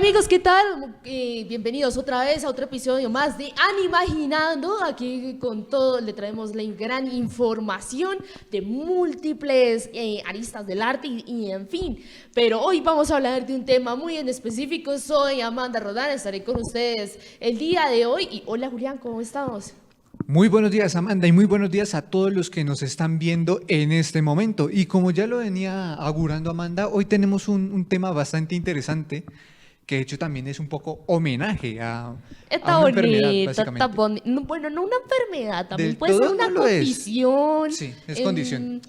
amigos, ¿qué tal? Bienvenidos otra vez a otro episodio más de Animaginando. Aquí con todo le traemos la gran información de múltiples aristas del arte y en fin. Pero hoy vamos a hablar de un tema muy en específico. Soy Amanda Rodán, estaré con ustedes el día de hoy. Y hola Julián, ¿cómo estamos? Muy buenos días, Amanda, y muy buenos días a todos los que nos están viendo en este momento. Y como ya lo venía augurando Amanda, hoy tenemos un tema bastante interesante, que de hecho también es un poco homenaje a Está una enfermedad, bonito, está básicamente. bonito. Bueno, no una enfermedad, también Del puede ser todo no una lo es. condición. Sí, es condición. em,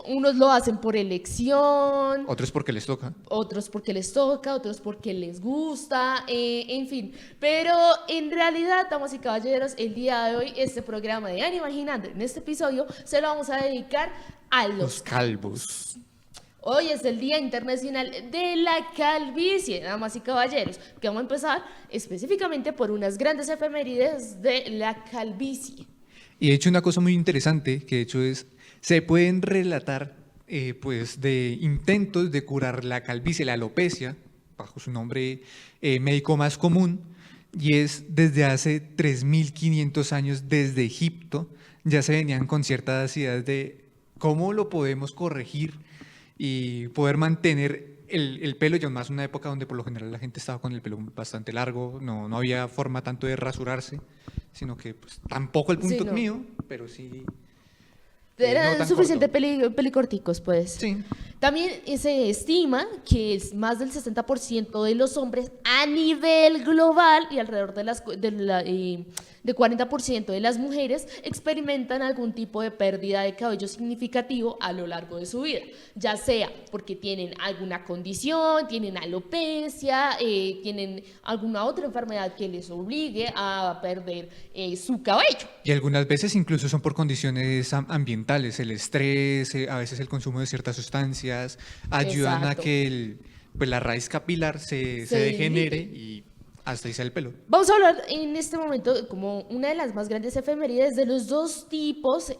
Unos lo hacen por elección. Otros porque les toca. Otros porque les toca, otros porque les gusta, en fin. Pero en realidad, damas y caballeros, el día de hoy, este programa de Animaginando, en este episodio, se lo vamos a dedicar a Los los calvos. Hoy es el Día Internacional de la Calvicie, damas y caballeros, que vamos a empezar específicamente por unas grandes efemérides de la calvicie. Y de hecho una cosa muy interesante, que de hecho se pueden relatar pues de intentos de curar la calvicie, la alopecia, bajo su nombre médico más común, y es desde hace 3.500 años, desde Egipto, ya se venían con ciertas ideas de cómo lo podemos corregir y poder mantener el pelo, ya más una época donde por lo general la gente estaba con el pelo bastante largo, no había forma tanto de rasurarse, sino que pues, tampoco el Sí, punto no. mío, pero sí no Eran tan suficiente corto. pelicorticos, pues. Sí. También se estima que es más del 60% de los hombres a nivel global y alrededor de 40% de las mujeres experimentan algún tipo de pérdida de cabello significativo a lo largo de su vida, ya sea porque tienen alguna condición, tienen alopecia, tienen alguna otra enfermedad que les obligue a perder su cabello. Y algunas veces incluso son por condiciones ambientales, el estrés, a veces el consumo de ciertas sustancias, ayudan a Exacto. que pues la raíz capilar se Se degenere debilite. y hasta ahí sale el pelo. Vamos a hablar en este momento como una de las más grandes efemérides de los dos tipos,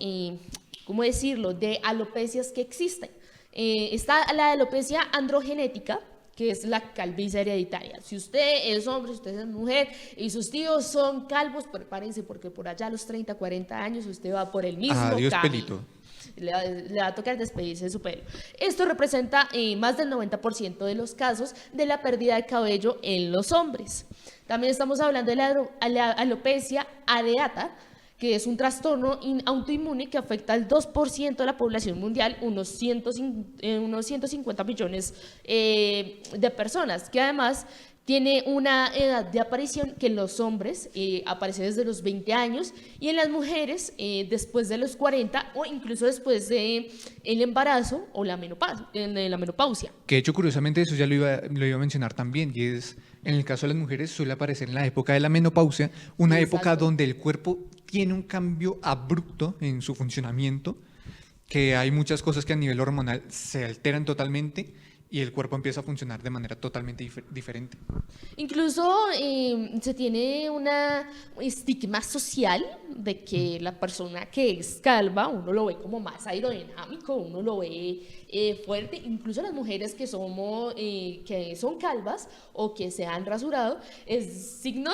¿cómo decirlo?, de alopecias que existen. Está la alopecia androgenética, que es la calvicie hereditaria. Si usted es hombre, si usted es mujer y sus tíos son calvos, prepárense porque por allá a los 30, 40 años usted va por el mismo Adiós, camino. pelito. Le va a tocar despedirse de su pelo. Esto representa más del 90% de los casos de la pérdida de cabello en los hombres. También estamos hablando de la alopecia areata, que es un trastorno autoinmune que afecta al 2% de la población mundial, unos 150 millones de personas, que además tiene una edad de aparición que en los hombres aparece desde los 20 años y en las mujeres después de los 40 o incluso después del embarazo o la menopausia. Que de hecho, curiosamente, eso ya lo iba a mencionar también, y es, en el caso de las mujeres, suele aparecer en la época de la menopausia, una época Exacto. donde el cuerpo tiene un cambio abrupto en su funcionamiento, que hay muchas cosas que a nivel hormonal se alteran totalmente y el cuerpo empieza a funcionar de manera totalmente diferente. Incluso se tiene una estigma social de que la persona que es calva, uno lo ve como más aerodinámico, uno lo ve fuerte. Incluso las mujeres que son calvas o que se han rasurado, es signo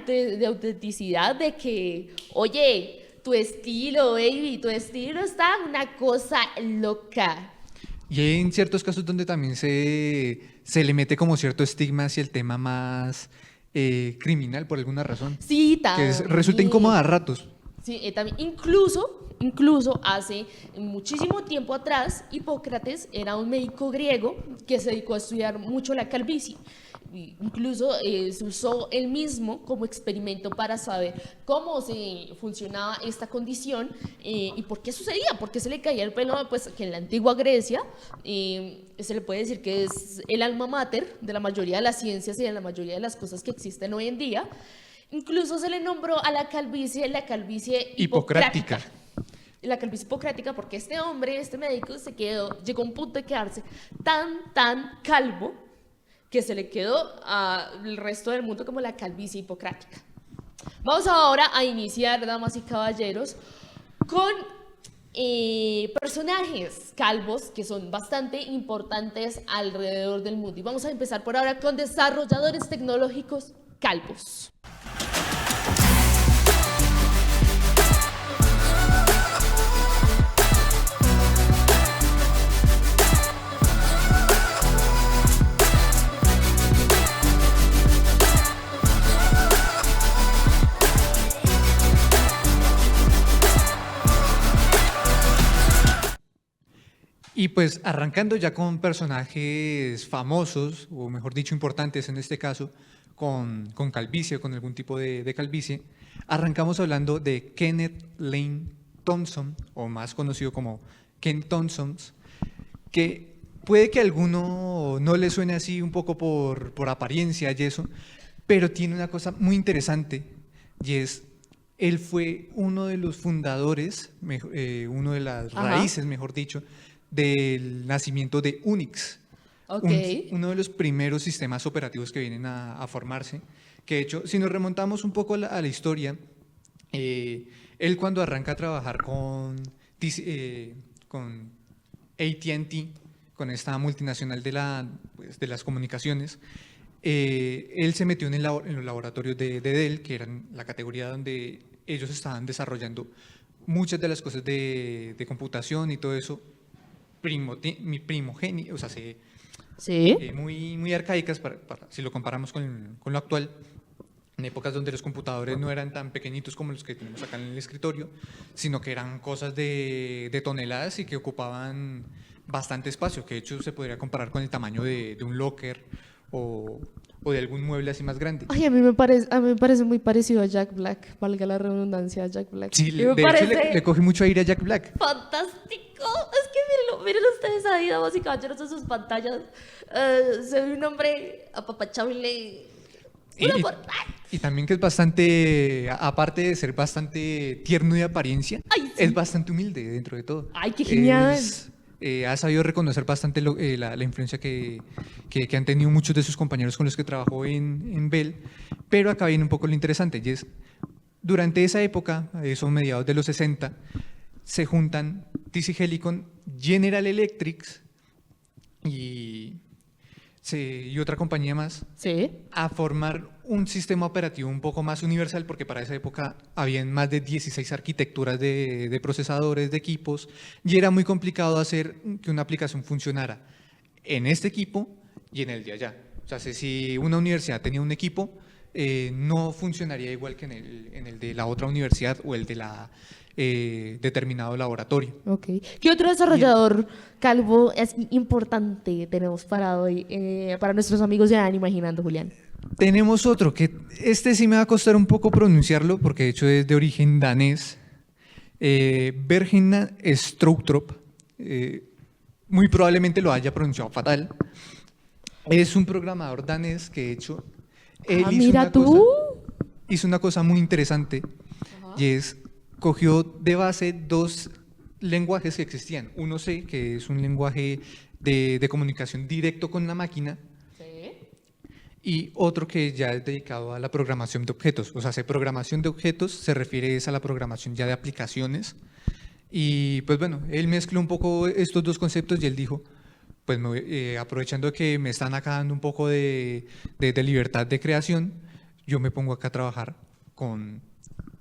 de autenticidad de que, oye, tu estilo, baby, tu estilo está una cosa loca. Y hay en ciertos casos donde también se le mete como cierto estigma hacia el tema más criminal por alguna razón, Sí, resulta incómodo a también. ratos. Sí, también. Incluso hace muchísimo tiempo atrás, Hipócrates era un médico griego que se dedicó a estudiar mucho la calvicie. Incluso se usó él mismo como experimento para saber cómo se funcionaba esta condición y por qué sucedía, por qué se le caía el pelo, pues que en la antigua Grecia se le puede decir que es el alma mater de la mayoría de las ciencias y de la mayoría de las cosas que existen hoy en día. Incluso se le nombró a la calvicie hipocrática. Hipocrática. La calvicie hipocrática porque este hombre, este médico, llegó a un punto de quedarse tan calvo que se le quedó al resto del mundo como la calvicie hipocrática. Vamos ahora a iniciar, damas y caballeros, con personajes calvos que son bastante importantes alrededor del mundo. Y vamos a empezar por ahora con desarrolladores tecnológicos calvos. Y pues arrancando ya con personajes famosos, o mejor dicho, importantes en este caso, con calvicie, con algún tipo de calvicie, arrancamos hablando de Kenneth Lane Thompson, o más conocido como Ken Thompson, que puede que a alguno no le suene así un poco por apariencia y eso, pero tiene una cosa muy interesante, y es, él fue uno de los fundadores, uno de las raíces, mejor dicho, del nacimiento de Unix, uno de los primeros sistemas operativos que vienen a formarse, que de hecho, si nos remontamos un poco a la historia, él cuando arranca a trabajar con AT&T, con esta multinacional de las comunicaciones, él se metió en los laboratorios de Dell, que eran la categoría donde ellos estaban desarrollando muchas de las cosas de computación y todo eso, primogénito, o sea, ¿Sí? Muy arcaicas si lo comparamos con lo actual, en épocas donde los computadores no eran tan pequeñitos como los que tenemos acá en el escritorio, sino que eran cosas de toneladas y que ocupaban bastante espacio, que de hecho se podría comparar con el tamaño de un locker o de algún mueble así más grande. Ay, a mí me parece muy parecido a Jack Black, valga la redundancia, a Jack Black. Sí, Y me de hecho parece le cogí mucho aire a Jack Black. fantástico. Es que miren ustedes ahí, damas y caballeros, en sus pantallas. Se ve un hombre apapachable. Y también que es bastante, aparte de ser bastante tierno de apariencia, Ay, sí. es bastante humilde dentro de todo. Ay, qué genial. Ha sabido reconocer bastante la influencia que han tenido muchos de sus compañeros con los que trabajó en Bell, pero acá viene un poco lo interesante, y es, durante esa época, son mediados de los 60, se juntan TC Helicon, General Electric y otra compañía más, Sí. a formar un sistema operativo un poco más universal, porque para esa época habían más de 16 arquitecturas de procesadores, de equipos, y era muy complicado hacer que una aplicación funcionara en este equipo y en el de allá. O sea, si una universidad tenía un equipo, no funcionaría igual que en el de la otra universidad o el de la determinado laboratorio. Ok. ¿Qué otro desarrollador calvo es importante tenemos para hoy, para nuestros amigos de Imaginando, Julián? Tenemos otro, que este sí me va a costar un poco pronunciarlo, porque de hecho es de origen danés, Bergina Stroustrup, muy probablemente lo haya pronunciado fatal. Es un programador danés que de hecho él hizo una cosa muy interesante. Ajá. Y es, cogió de base dos lenguajes que existían. Uno C, que es un lenguaje de comunicación directo con la máquina, y otro que ya es dedicado a la programación de objetos. O sea, programación de objetos se refiere a la programación ya de aplicaciones. Y pues bueno, él mezcló un poco estos dos conceptos y él dijo, pues aprovechando que me están acá dando un poco de libertad de creación, yo me pongo acá a trabajar con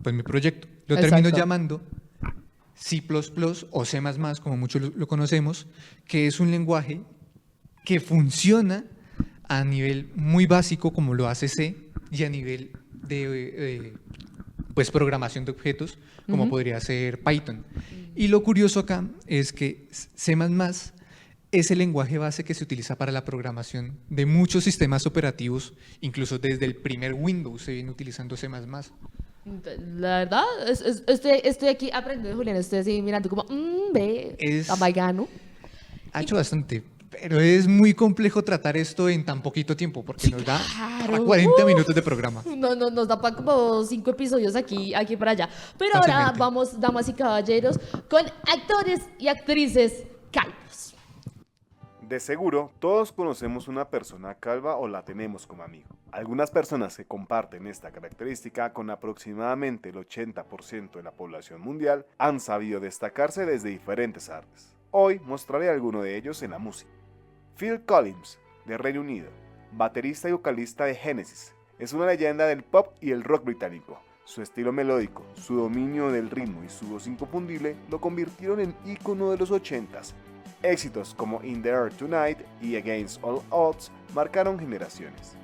pues, mi proyecto. Lo termino llamando C++ o C++, como muchos lo conocemos, que es un lenguaje que funciona a nivel muy básico como lo hace C y a nivel de pues programación de objetos como podría ser Python. Y lo curioso acá es que C++ es el lenguaje base que se utiliza para la programación de muchos sistemas operativos, incluso desde el primer Windows se viene utilizando C++. La verdad, estoy aquí aprendiendo, Julián, estoy así mirando como, ve, amaigano. Ha hecho bastante. Pero es muy complejo tratar esto en tan poquito tiempo, porque nos da para 40 minutos de programa. No, nos da para como 5 episodios aquí para allá. Pero ahora vamos, damas y caballeros, con actores y actrices calvos. De seguro, todos conocemos una persona calva o la tenemos como amigo. Algunas personas que comparten esta característica con aproximadamente el 80% de la población mundial han sabido destacarse desde diferentes artes. Hoy mostraré alguno de ellos en la música. Phil Collins, de Reino Unido, baterista y vocalista de Genesis, es una leyenda del pop y el rock británico. Su estilo melódico, su dominio del ritmo y su voz inconfundible lo convirtieron en ícono de los 80s. Éxitos como In the Air Tonight y Against All Odds marcaron generaciones.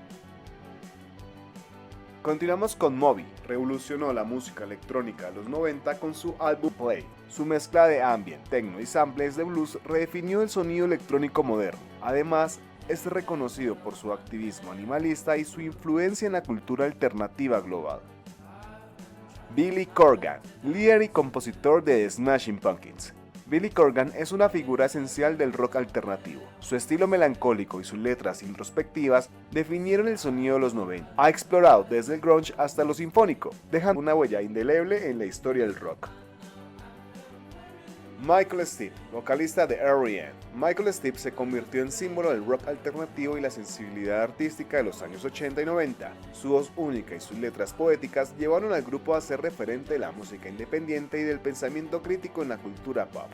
Continuamos con Moby, revolucionó la música electrónica de los 90 con su álbum Play. Su mezcla de ambient, techno y samples de blues redefinió el sonido electrónico moderno. Además, es reconocido por su activismo animalista y su influencia en la cultura alternativa global. Billy Corgan, líder y compositor de The Smashing Pumpkins. Billy Corgan es una figura esencial del rock alternativo. Su estilo melancólico y sus letras introspectivas definieron el sonido de los 90. Ha explorado desde el grunge hasta lo sinfónico, dejando una huella indeleble en la historia del rock. Michael Stipe, vocalista de R.E.M. Michael Stipe se convirtió en símbolo del rock alternativo y la sensibilidad artística de los años 80 y 90. Su voz única y sus letras poéticas llevaron al grupo a ser referente de la música independiente y del pensamiento crítico en la cultura pop.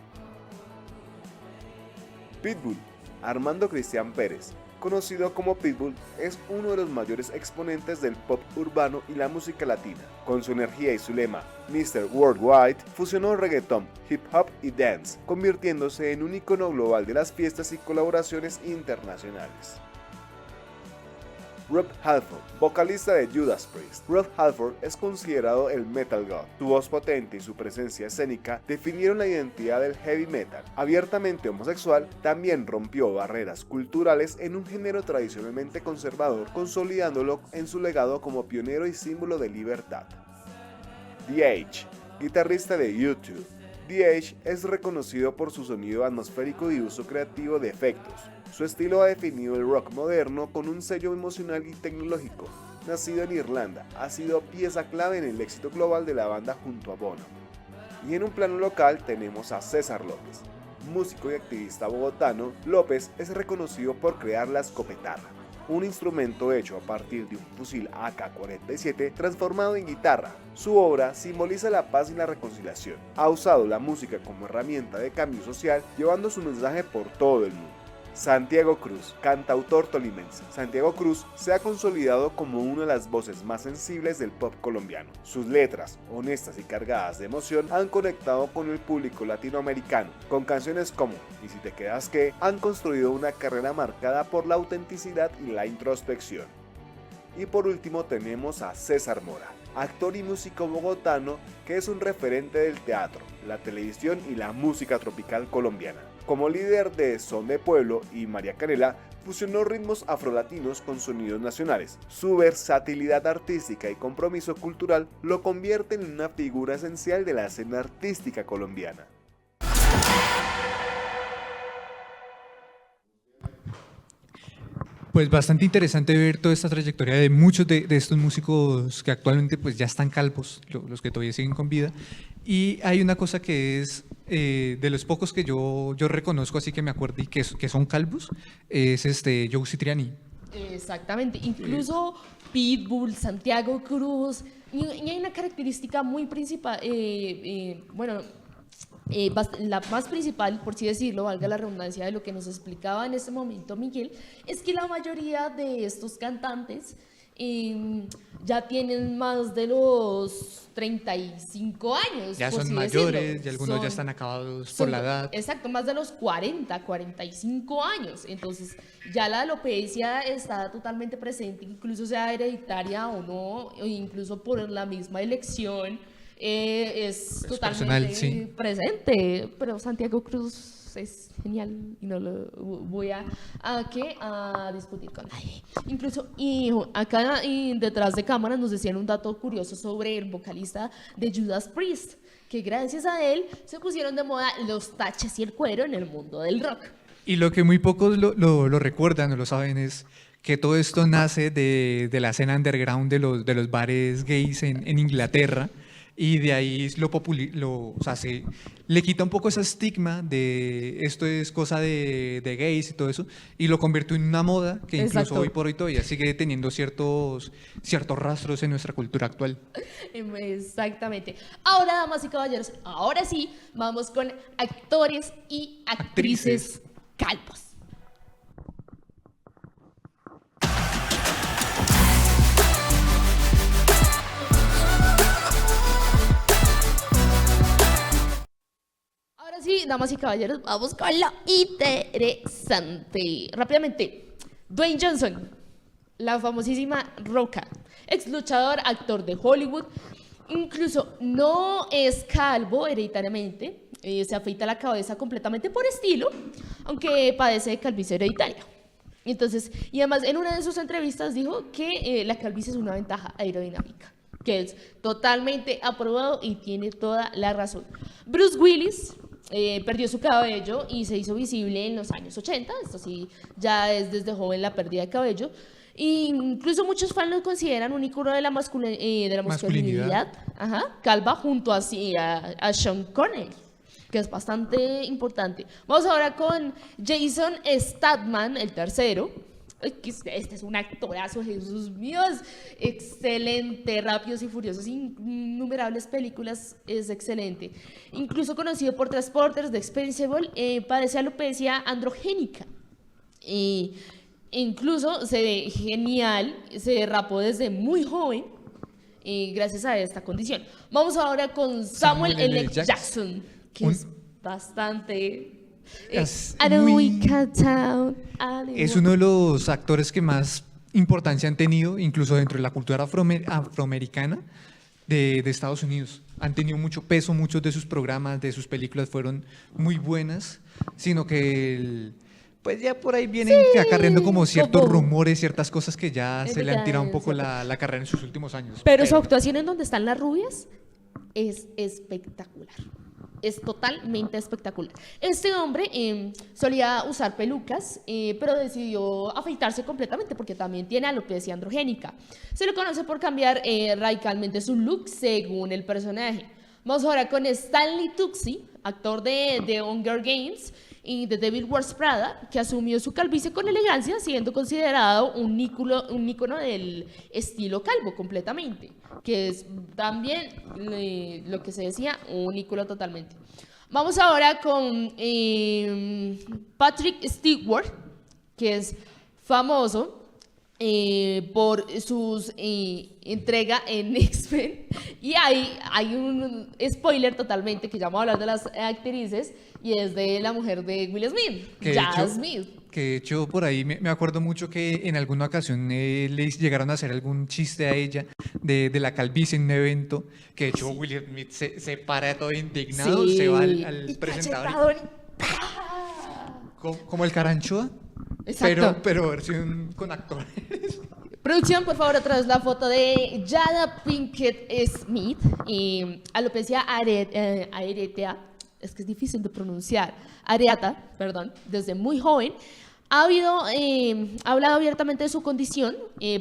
Pitbull, Armando Cristian Pérez, conocido como Pitbull, es uno de los mayores exponentes del pop urbano y la música latina. Con su energía y su lema, Mr. Worldwide, fusionó reggaeton, hip hop y dance, convirtiéndose en un icono global de las fiestas y colaboraciones internacionales. Rob Halford, vocalista de Judas Priest. Rob Halford es considerado el metal god. Su voz potente y su presencia escénica definieron la identidad del heavy metal. Abiertamente homosexual, también rompió barreras culturales en un género tradicionalmente conservador, consolidándolo en su legado como pionero y símbolo de libertad. The Edge, guitarrista de U2. The Edge es reconocido por su sonido atmosférico y uso creativo de efectos. Su estilo ha definido el rock moderno con un sello emocional y tecnológico. Nacido en Irlanda, ha sido pieza clave en el éxito global de la banda junto a Bono. Y en un plano local tenemos a César López. Músico y activista bogotano, López es reconocido por crear la escopetarra, un instrumento hecho a partir de un fusil AK-47 transformado en guitarra. Su obra simboliza la paz y la reconciliación. Ha usado la música como herramienta de cambio social, llevando su mensaje por todo el mundo. Santiago Cruz, cantautor tolimense. Santiago Cruz se ha consolidado como una de las voces más sensibles del pop colombiano. Sus letras, honestas y cargadas de emoción, han conectado con el público latinoamericano. Con canciones como Y si te quedas que, han construido una carrera marcada por la autenticidad y la introspección. Y por último tenemos a César Mora, actor y músico bogotano que es un referente del teatro, la televisión y la música tropical colombiana. Como líder de Son de Pueblo y María Canela, fusionó ritmos afrolatinos con sonidos nacionales. Su versatilidad artística y compromiso cultural lo convierten en una figura esencial de la escena artística colombiana. Pues bastante interesante ver toda esta trayectoria de muchos de estos músicos que actualmente pues ya están calvos, los que todavía siguen con vida. Y hay una cosa que es de los pocos que yo reconozco, así que me acuerdo y que son calvos, es Joe Citriani. Exactamente, incluso Pitbull, Santiago Cruz, y hay una característica muy principal, la más principal, por así decirlo, valga la redundancia de lo que nos explicaba en este momento Miguel, es que la mayoría de estos cantantes ya tienen más de los 35 años. Ya son mayores, y algunos ya están acabados por la edad. Exacto, más de los 40, 45 años. Entonces, ya la alopecia está totalmente presente, incluso sea hereditaria o no, o incluso por la misma elección. Es totalmente personal, sí, presente, pero Santiago Cruz es genial y no lo voy a discutir con nadie. Incluso acá detrás de cámaras nos decían un dato curioso sobre el vocalista de Judas Priest, que gracias a él se pusieron de moda los taches y el cuero en el mundo del rock. Y lo que muy pocos lo recuerdan o lo saben es que todo esto nace de la escena underground de los bares gays en Inglaterra. y de ahí o sea, le quita un poco ese estigma de esto es cosa de gays y todo eso, y lo convirtió en una moda que incluso Exacto. hoy por hoy todavía sigue teniendo ciertos rastros en nuestra cultura actual. Exactamente. Ahora, damas y caballeros, ahora sí, vamos con actores y actrices calvos. Ahora sí, damas y caballeros, vamos con lo interesante. Rápidamente, Dwayne Johnson, la famosísima Roca, ex luchador, actor de Hollywood, incluso no es calvo hereditariamente, se afeita la cabeza completamente por estilo, aunque padece de calvicie hereditaria. Entonces, y además en una de sus entrevistas dijo que la calvicie es una ventaja aerodinámica, que es totalmente aprobado y tiene toda la razón. Bruce Willis perdió su cabello y se hizo visible en los años 80, esto sí, ya es desde joven la pérdida de cabello. Incluso muchos fans lo consideran un ícono de la masculinidad, ajá, calva, junto a Sean Connery, que es bastante importante. Vamos ahora con Jason Statham, el tercero. Ay, este es un actorazo, Jesús mío, es excelente, Rápidos y Furiosos, innumerables películas, es excelente. Incluso conocido por Transporters, The Expendables, padece alopecia androgénica. Incluso se ve genial, se rapó desde muy joven, gracias a esta condición. Vamos ahora con Samuel L. Jackson, que es bastante... Es uno de los actores que más importancia han tenido, incluso dentro de la cultura afroamericana de Estados Unidos. Han tenido mucho peso, muchos de sus programas, de sus películas fueron muy buenas, sino que pues ya por ahí vienen acarreando como ciertos rumores, ciertas cosas que ya se le han tirado un poco la carrera en sus últimos años. Pero su actuación en Donde están las rubias es espectacular. Es totalmente espectacular. Este hombre solía usar pelucas, pero decidió afeitarse completamente porque también tiene alopecia androgénica. Se lo conoce por cambiar radicalmente su look según el personaje. Vamos ahora con Stanley Tucci, actor de The Hunger Games y The Devil Wears Prada, que asumió su calvicie con elegancia, siendo considerado un ícono del estilo calvo completamente, que es también lo que se decía, un ícono totalmente. Vamos ahora con Patrick Stewart, que es famoso por sus entrega en X-Men, y hay un spoiler totalmente, que ya vamos a hablar de las actrices, y es de la mujer de Will Smith, Jazz Smith. Que de hecho por ahí me acuerdo mucho que en alguna ocasión le llegaron a hacer algún chiste a ella de la calvicie en un evento, que de hecho Will Smith se para todo indignado, se va al presentador como el Caranchoa, pero versión con actores. Producción, por favor, otra vez la foto de Jada Pinkett Smith, alopecia areata, es que es difícil de pronunciar, areata, perdón, desde muy joven. Ha hablado abiertamente de su condición,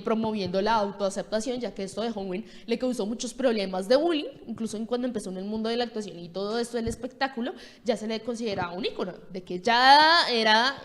promoviendo la autoaceptación, ya que esto de joven le causó muchos problemas de bullying, incluso cuando empezó en el mundo de la actuación y todo esto del espectáculo, ya se le consideraba un ícono, de que ya era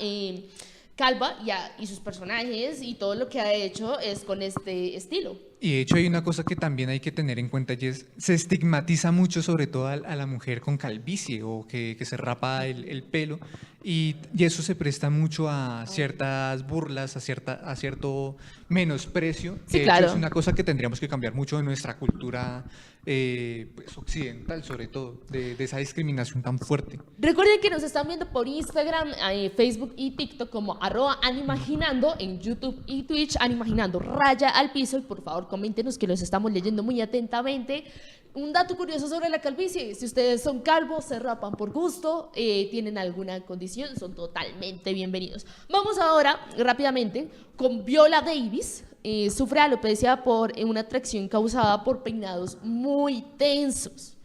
calva y sus personajes y todo lo que ha hecho es con este estilo. Y de hecho hay una cosa que también hay que tener en cuenta y es, se estigmatiza mucho sobre todo a la mujer con calvicie o que se rapa el pelo y eso se presta mucho a ciertas burlas, a cierto menosprecio. Sí, de claro. hecho es una cosa que tendríamos que cambiar mucho de nuestra cultura pues, occidental, sobre todo, de esa discriminación tan fuerte. Recuerden que nos están viendo por Instagram, Facebook y TikTok como @animaginando, en YouTube y Twitch @animaginando raya al piso, y por favor coméntenos que los estamos leyendo muy atentamente. Un dato curioso sobre la calvicie: si ustedes son calvos, se rapan por gusto, tienen alguna condición, son totalmente bienvenidos. Vamos ahora rápidamente con Viola Davis. Sufre alopecia por una atracción causada por peinados muy tensos.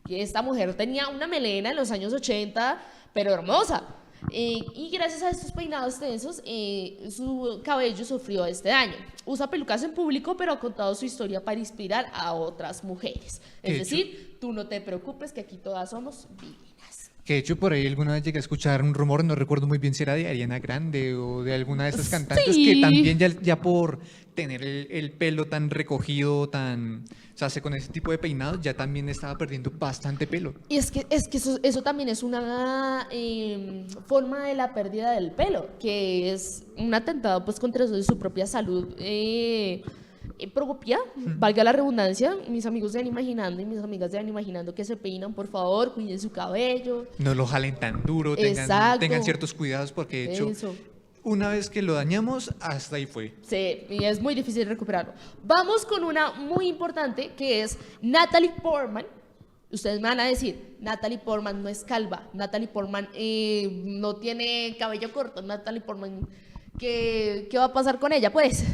Que esta mujer tenía una melena en los años 80, pero hermosa. Y gracias a estos peinados tensos, su cabello sufrió este daño. Usa pelucas en público, pero ha contado su historia para inspirar a otras mujeres. Es De decir, tú no te preocupes que aquí todas somos divinas. Que de hecho por ahí alguna vez llegué a escuchar un rumor, no recuerdo muy bien si era de Ariana Grande o de alguna de esas cantantes, Sí. que también ya por tener el pelo tan recogido, o sea, con ese tipo de peinados, ya también estaba perdiendo bastante pelo. Y es que eso también es una forma de la pérdida del pelo, que es un atentado pues contra su propia salud propia, valga la redundancia. Mis amigos de Animaginando y mis amigas de Animaginando que se peinan, por favor, cuiden su cabello. No lo jalen tan duro, Exacto. tengan ciertos cuidados porque de hecho, Eso. una vez que lo dañamos, hasta ahí fue. Sí, y es muy difícil recuperarlo. Vamos con una muy importante que es Natalie Portman. Ustedes me van a decir, Natalie Portman no es calva, Natalie Portman no tiene cabello corto, Natalie Portman, ¿qué va a pasar con ella? Pues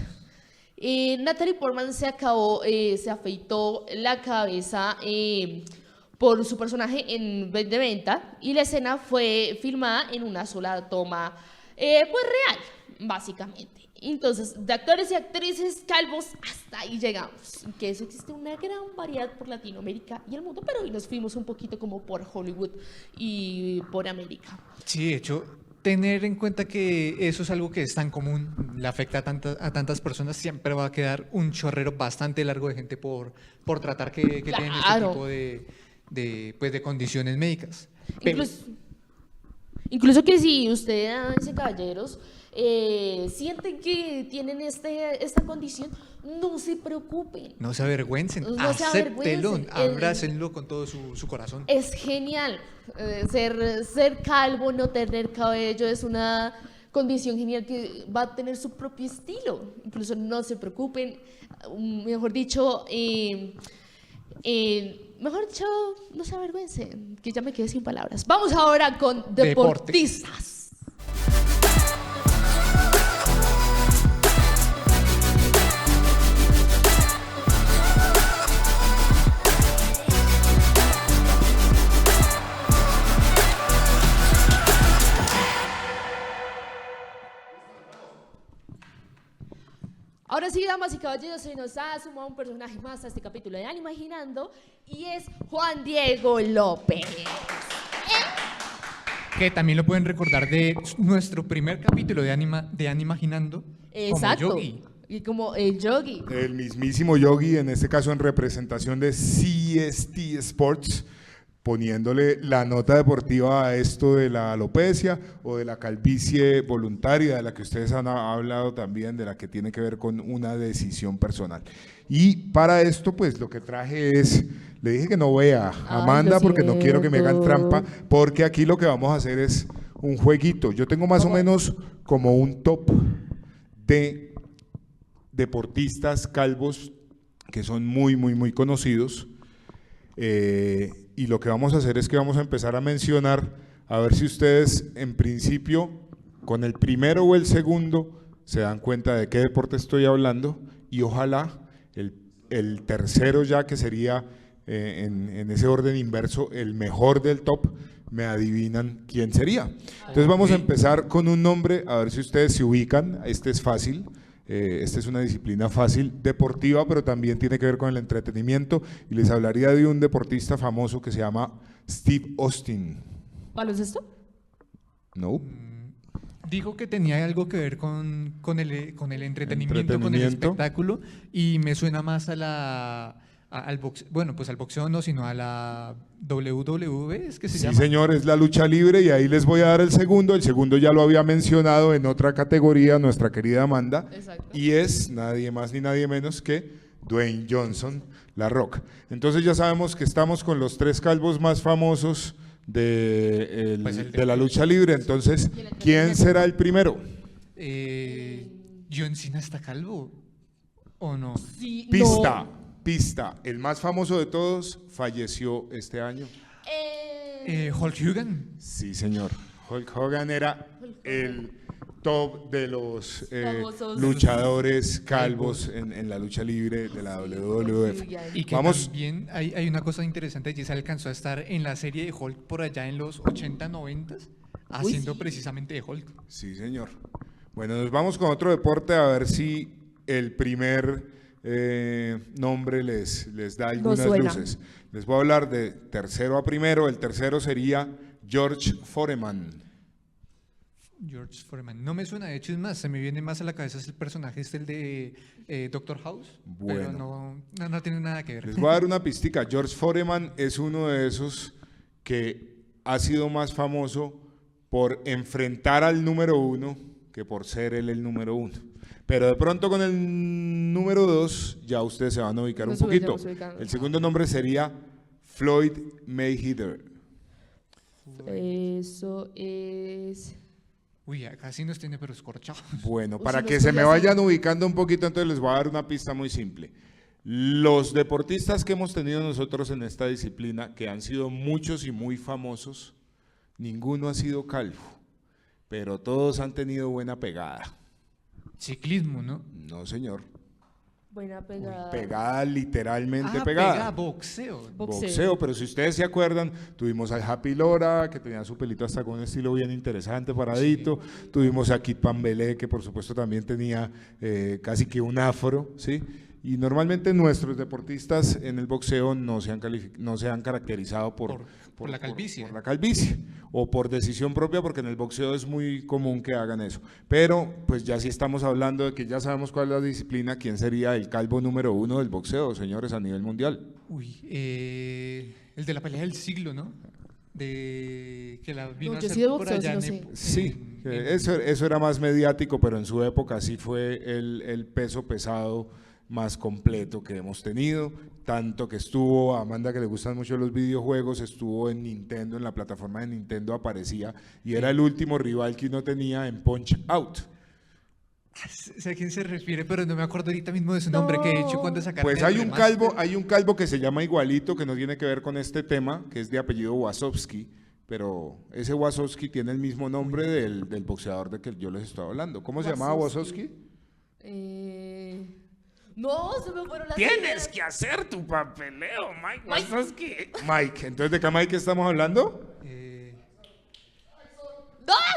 Natalie Portman se afeitó la cabeza por su personaje en de Venta, y la escena fue filmada en una sola toma, pues real, básicamente. Entonces, de actores y actrices calvos, hasta ahí llegamos. Que eso existe una gran variedad por Latinoamérica y el mundo, pero hoy nos fuimos un poquito como por Hollywood y por América. Sí, de hecho, tener en cuenta que eso es algo que es tan común, le afecta a tantas personas, siempre va a quedar un chorrero bastante largo de gente por tratar que tienen este Claro. tipo de condiciones médicas. Pero- Incluso que si ustedes, caballeros, sienten que tienen esta condición, no se preocupen. No se avergüencen, No se acéptelo, avergüencen. abrácenlo con todo su corazón. Es genial. Ser calvo, no tener cabello, es una condición genial que va a tener su propio estilo. Incluso no se preocupen. Mejor dicho, no se avergüencen, que ya me quedé sin palabras. Vamos ahora con deportistas. Ahora sí, damas y caballeros, se nos ha sumado un personaje más a este capítulo de Animaginando, y es Juan Diego López. Que también lo pueden recordar de nuestro primer capítulo de Animaginando, Exacto. como Yogi. Y como el Yogi. El mismísimo Yogi, en este caso en representación de CST Sports, poniéndole la nota deportiva a esto de la alopecia o de la calvicie voluntaria, de la que ustedes han hablado también, de la que tiene que ver con una decisión personal. Y para esto, pues lo que traje es, le dije que no vea a Ay, Amanda lo porque no quiero que me hagan siento. trampa, porque aquí lo que vamos a hacer es un jueguito. Yo tengo más o menos como un top de deportistas calvos que son muy, muy, muy conocidos. Y lo que vamos a hacer es que vamos a empezar a mencionar, a ver si ustedes en principio, con el primero o el segundo, se dan cuenta de qué deporte estoy hablando, y ojalá el tercero ya, que sería en ese orden inverso, el mejor del top, me adivinan quién sería. Entonces vamos a empezar con un nombre, a ver si ustedes se ubican. Este es fácil. Esta es una disciplina fácil, deportiva, pero también tiene que ver con el entretenimiento, y les hablaría de un deportista famoso que se llama Steve Austin. ¿Baloncesto? ¿No? Dijo que tenía algo que ver con el entretenimiento, con el Entretenimiento. espectáculo, y me suena más al boxeo, bueno, pues al boxeo no, sino a la WWE, es que se Sí, llama. señor, es la lucha libre, y ahí les voy a dar el segundo. El segundo ya lo había mencionado en otra categoría nuestra querida Amanda, Exacto. y es nadie más ni nadie menos que Dwayne Johnson, La Roca. Entonces ya sabemos que estamos con los tres calvos más famosos Pues el de la lucha libre. Entonces, ¿quién será el primero? ¿John Cena está calvo o no? Sí, Pista, no. pista. El más famoso de todos falleció este año. Hulk Hogan. Sí, señor. Hulk Hogan era el top de los Famosos. luchadores calvos en la lucha libre de la WWF. Y que Vamos. también hay una cosa interesante, y se alcanzó a estar en la serie de Hulk por allá en los 80, 90, haciendo precisamente de Hulk. Sí, señor. Bueno, nos vamos con otro deporte a ver si el primer nombre les da algunas suena. luces. Les voy a hablar de tercero a primero. El tercero sería George Foreman. George Foreman. No me suena, de hecho es más, se me viene más a la cabeza es el personaje el de Doctor House, pero no tiene nada que ver. Les voy a dar una pistica. George Foreman es uno de esos que ha sido más famoso por enfrentar al número uno que por ser él el número uno. Pero de pronto con el número 2 ya ustedes se van a ubicar un Nos poquito. vamos ubicando. El segundo nombre sería Floyd Mayweather. Eso es... Uy, acá sí nos tiene pero escorchados. Bueno, Uy, para si que nos se me podía vayan ubicando un poquito, entonces les voy a dar una pista muy simple. Los deportistas que hemos tenido nosotros en esta disciplina, que han sido muchos y muy famosos, ninguno ha sido calvo, pero todos han tenido buena pegada. Ciclismo, ¿no? No, señor. Buena pegada. Pegada, literalmente pega, pegada. boxeo. Boxeo, pero si ustedes se acuerdan, tuvimos al Happy Lora, que tenía su pelito hasta con un estilo bien interesante, paradito. Tuvimos a Kit Pambelé, que por supuesto también tenía casi que un afro, ¿sí? Y normalmente nuestros deportistas en el boxeo no se han caracterizado por la calvicie. por la calvicie o por decisión propia, porque en el boxeo es muy común que hagan eso. Pero pues ya sí estamos hablando de que ya sabemos cuál es la disciplina, quién sería el calvo número 1 del boxeo, señores, a nivel mundial. Uy, el de la pelea del siglo, ¿no? De que la vino No, a yo hacer sí de por boxeo, allá sí en lo Ep- Sí, en- eso era más mediático, pero en su época sí fue el peso pesado más completo que hemos tenido, tanto que estuvo, a Amanda que le gustan mucho los videojuegos, estuvo en Nintendo, en la plataforma de Nintendo aparecía, y era el último rival que uno tenía en Punch Out. Sé a quién se refiere, pero no me acuerdo ahorita mismo de su nombre, que de hecho cuando sacaron Pues el remaster- hay un calvo que se llama igualito, que no tiene que ver con este tema, que es de apellido Wasowski, pero ese Wasowski tiene el mismo nombre del boxeador de que yo les estaba hablando. ¿Cómo se llamaba Wasowski. Wasowski? No, se me fueron las Tienes ideas. que hacer tu papeleo, Mike Wazowski. Mike. Entonces, ¿de qué Mike estamos hablando?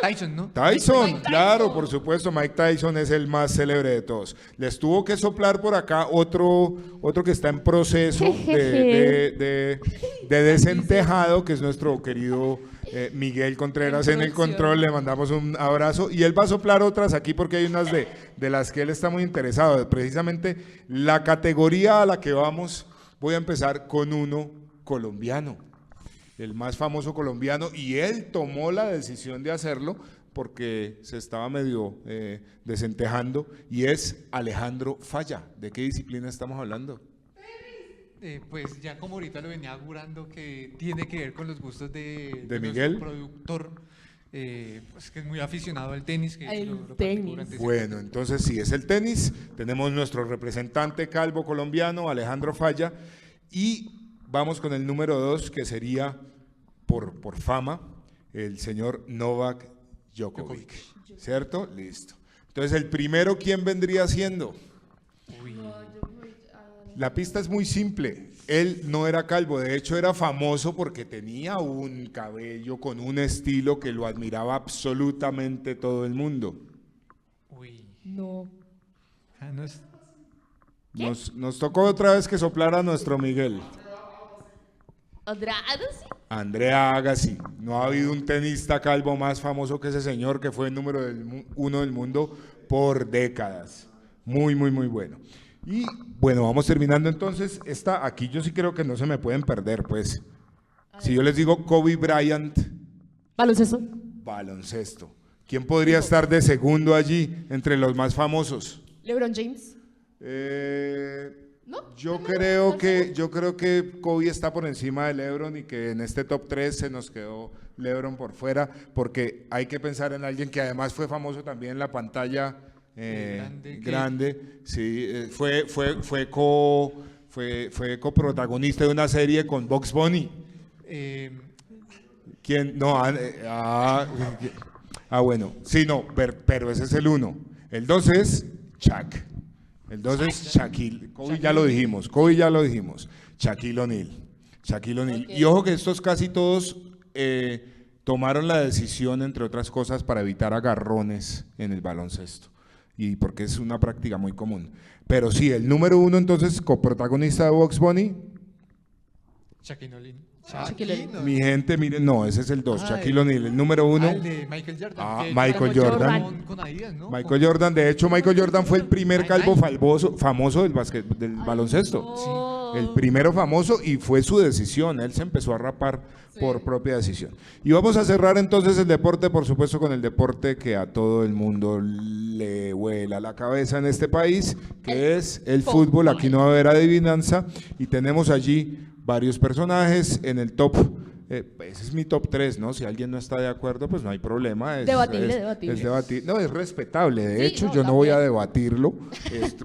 Tyson, ¿no? Tyson, Mike claro, Tyson. por supuesto, Mike Tyson es el más célebre de todos. Les tuvo que soplar por acá otro que está en proceso de desentejado, que es nuestro querido Miguel Contreras en el control. Le mandamos un abrazo y él va a soplar otras aquí porque hay unas de las que él está muy interesado. Precisamente la categoría a la que vamos, voy a empezar con uno colombiano, el más famoso colombiano, y él tomó la decisión de hacerlo porque se estaba medio desentejando, y es Alejandro Falla. ¿De qué disciplina estamos hablando? Pues ya como ahorita lo venía augurando que tiene que ver con los gustos de nuestro Miguel. productor, pues que es muy aficionado al tenis. Que Al lo practicó tenis. durante Bueno, entonces sí, es el tenis. Tenemos nuestro representante calvo colombiano, Alejandro Falla, y vamos con el número 2, que sería, por fama, el señor Novak Djokovic. ¿Cierto? Listo. Entonces, el primero, ¿quién vendría siendo? La pista es muy simple. Él no era calvo, de hecho era famoso porque tenía un cabello con un estilo que lo admiraba absolutamente todo el mundo. Uy, No. no es- Nos tocó otra vez que soplara nuestro Miguel. Andrade, sí. Andrea Agassi. No ha habido un tenista calvo más famoso que ese señor, que fue el número 1 del mundo por décadas. Muy, muy, muy bueno. Y bueno, vamos terminando entonces. Aquí yo sí creo que no se me pueden perder, pues. Si yo les digo Kobe Bryant, Baloncesto. baloncesto, ¿quién podría estar de segundo allí entre los más famosos? LeBron James. ¿No? Yo creo que Kobe está por encima de LeBron, y que en este top 3 se nos quedó LeBron por fuera, porque hay que pensar en alguien que además fue famoso también en la pantalla grande. Sí, fue coprotagonista de una serie con Bugs Bunny. ¿Quién? No, bueno, sí, no, pero ese es el 1. El 2 es Shaq. El 2 es Shaquille. Kobe ya lo dijimos. Shaquille O'Neal. Ok. Y ojo que estos casi todos tomaron la decisión, entre otras cosas, para evitar agarrones en el baloncesto, y porque es una práctica muy común. Pero sí, el número 1 entonces, coprotagonista de Bugs Bunny, Shaquille O'Neal. Shaquille O'Neal. mi gente, miren, no, ese es el 2, Ah, Shaquille O'Neal, el número 1. El de Michael Jordan. Ah, que Michael jugó Jordan. Con Adidas, ¿no? Michael Jordan, de hecho Michael Jordan fue el primer calvo Ay. famoso del baloncesto. no. El primero famoso, y fue su decisión, él se empezó a rapar por propia decisión. Y vamos a cerrar entonces el deporte, por supuesto, con el deporte que a todo el mundo le vuela la cabeza en este país, que es el fútbol. Aquí no va a haber adivinanza, y tenemos allí varios personajes en el top. Ese es mi top 3, ¿no? Si alguien no está de acuerdo, pues no hay problema. Debatible. No, es respetable. De Sí, hecho, no, yo no voy a también. debatirlo,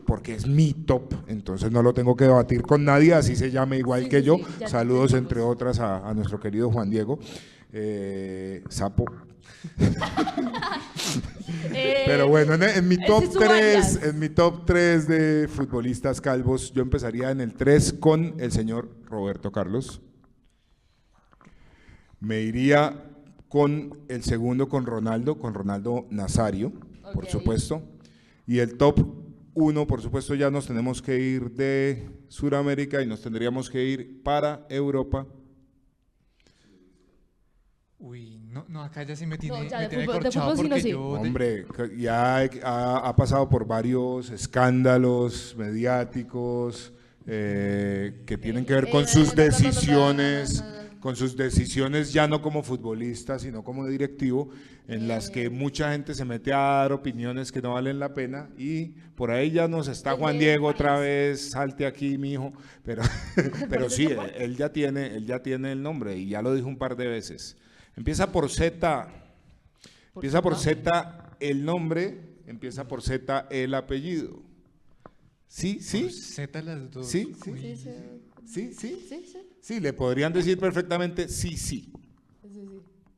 porque es mi top, entonces no lo tengo que debatir con nadie, así se llame igual Sí, que sí, yo. sí, ya Saludos, entendemos. entre otras, a nuestro querido Juan Diego. Sapo. Pero bueno, en mi ese top es su 3, alias. en mi top 3 de futbolistas calvos, yo empezaría en el 3 con el señor Roberto Carlos. Me iría con el segundo con Ronaldo Nazario, por Ok. supuesto. Y el top 1, por supuesto, ya nos tenemos que ir de Sudamérica y nos tendríamos que ir para Europa. Uy, no, acá ya sí me tiene, ya me de tiene fútbol- de corchado fútbol sí no porque sé. yo... Hombre, ya ha pasado por varios escándalos mediáticos que tienen que ver con sus decisiones ya no como futbolista, sino como directivo, en las que mucha gente se mete a dar opiniones que no valen la pena, y por ahí ya nos está Juan Diego otra vez, salte aquí, mijo, pero sí, él ya tiene el nombre y ya lo dijo un par de veces. Empieza por Z, el nombre, empieza por Z el apellido. ¿Sí? Z las dos. ¿Sí? Uy, Sí. Sí, le podrían decir perfectamente sí.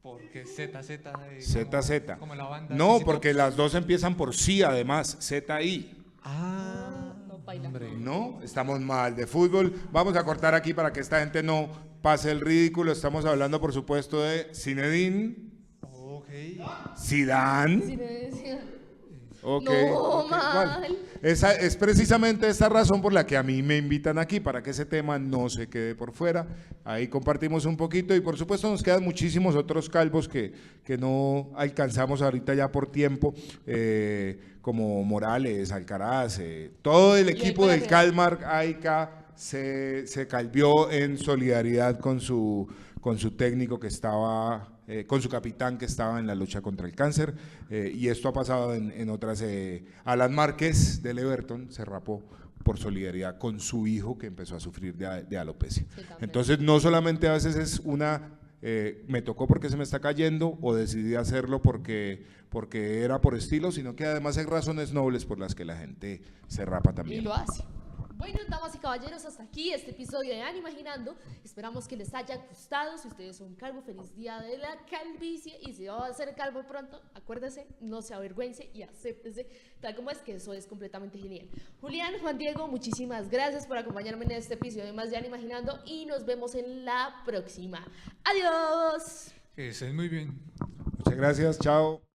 porque Z. ZZ. Como la banda. No, ZZ. porque las dos empiezan por sí, además, ZI. No, baila. Hombre. No, estamos mal de fútbol. Vamos a cortar aquí para que esta gente no pase el ridículo. Estamos hablando, por supuesto, de Zinedine Ok. Zidane. Sí, me decía. Ok, No, ok, mal. vale. Esa es precisamente esta razón por la que a mí me invitan aquí, para que ese tema no se quede por fuera. Ahí compartimos un poquito, y por supuesto nos quedan muchísimos otros calvos que no alcanzamos ahorita ya por tiempo, como Morales, Alcaraz, todo el equipo del Kalmar AIK se calvió en solidaridad con su técnico que estaba, con su capitán que estaba en la lucha contra el cáncer, y esto ha pasado en otras. Alan Márquez del Everton se rapó por solidaridad con su hijo que empezó a sufrir de alopecia. Sí, también. Entonces no solamente a veces es me tocó porque se me está cayendo, o decidí hacerlo porque era por estilo, sino que además hay razones nobles por las que la gente se rapa Y también. lo hace. Bueno, damas y caballeros, hasta aquí este episodio de Animaginando. Esperamos que les haya gustado. Si ustedes son calvo, feliz día de la calvicie. Y si va a ser calvo pronto, acuérdese, no se avergüence y acéptese tal como es, que eso es completamente genial. Julián, Juan Diego, muchísimas gracias por acompañarme en este episodio más de Animaginando, y nos vemos en la próxima. ¡Adiós! Que estés muy bien. Muchas gracias, chao.